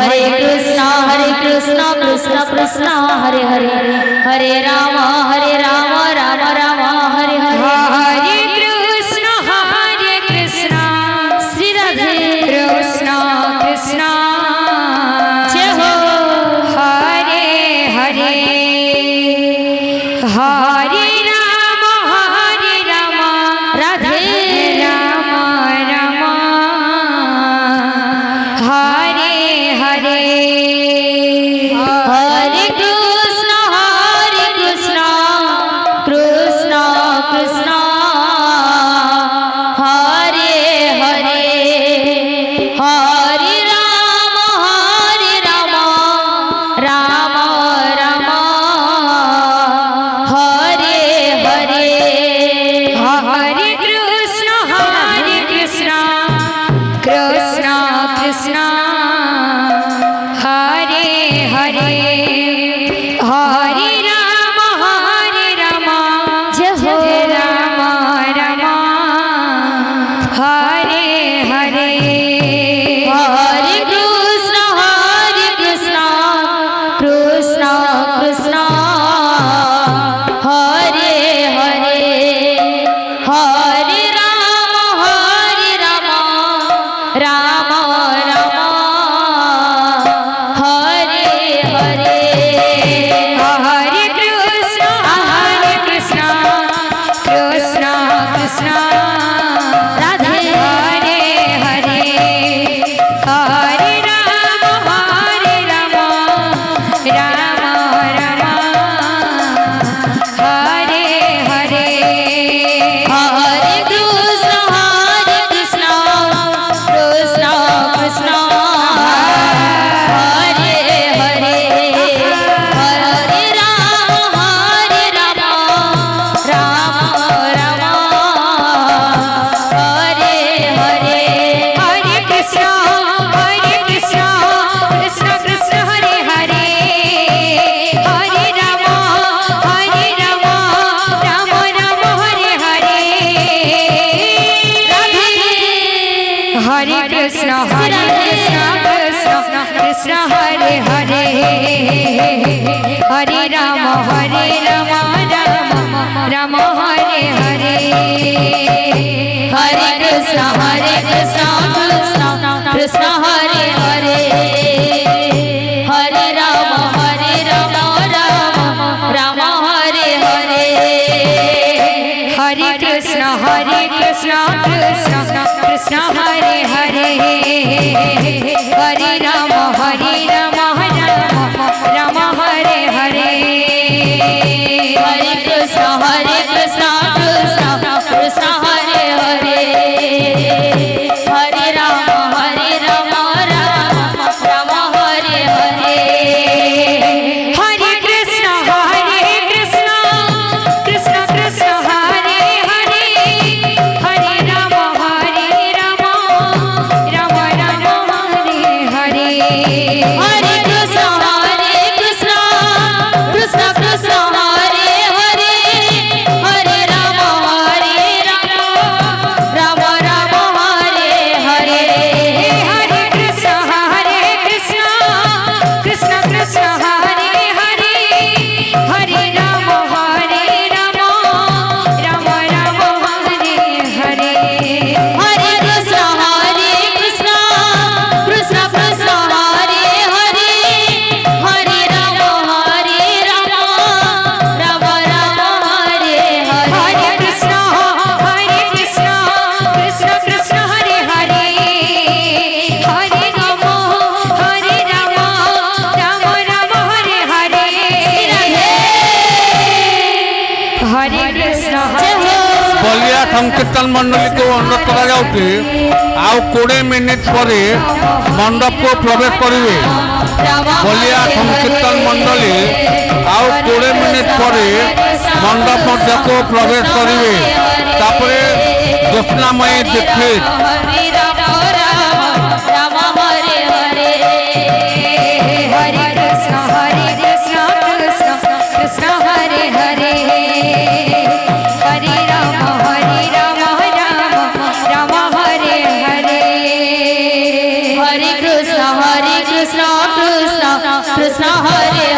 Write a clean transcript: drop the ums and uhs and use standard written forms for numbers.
कृष्ण कृष्ण कृष्ण हरे हरे हरे राम राम राम हरे हरे हरे कृष्ण श्री राधे कृष्ण कृष्ण जय हो हरे हरे हरे राम राधे राम राम हरे हरे हरे कृष्ण कृष्ण कृष्ण हरे हरे हरे राम राम राम हरे हरे हरे कृष्ण कृष्ण कृष्ण हरे हरे हरे राम जय हो राम राम हरे हरे हरे कृष्ण कृष्ण कृष्ण हरे हरे हरे राम राम राम हरे हरे हरे कृष्ण कृष्ण कृष्ण राधे हरे हरे हरे राम राम राम हरे हरे हरे कृष्ण कृष्ण कृष्ण हरे हरे हरे राम राम राम हरे हरे हरे कृष्ण कृष्ण कृष्ण हरे हरे हरे राम राम राम हरे हरे हरे कृष्ण कृष्ण हरे हरे हरे राम राम हरे हरे हरे कृष्ण कृष्ण हरे हरे हरे राम राम हरे हरे हरे कृष्ण कृष्ण हरे हरे हरे राम राम हरे हरे हरे कृष्ण कृष्ण हरे हरे हरे राम राम हरे हरे हरे कृष्ण कृष्ण कृष्ण हरे हरे हरे राम राम राम हरे हरे हरे कृष्ण कृष्ण कृष्ण हरे हरे हरे राम राम हरे हरे हरे कृष्ण कृष्ण कृष्ण हरे हरे हरे राम राम राम हरे हरे हरे कृष्ण कृष्ण कृष्ण हरे हरे हरे राम राम हरे हरे हरे कृष्ण कृष्ण हरे हरे हरे राम राम हरे हरे हरे कृष्ण बलिया संकीर्तन मंडली को अनुरोध करा जाउछि आउ 20 मिनिट पर मंडप को प्रवेश करिवे। बलिया संकीर्तन मंडली आउ 20 मिनिट पर मंडप मध्य को प्रवेश करिवे। तापरे ज्योत्स्नामयी दीक्षित राम हरे हरे हरे कृष्ण कृष्ण हरे हरे हरे राम राम हरे हरे हरे कृष्ण कृष्ण कृष्ण हरे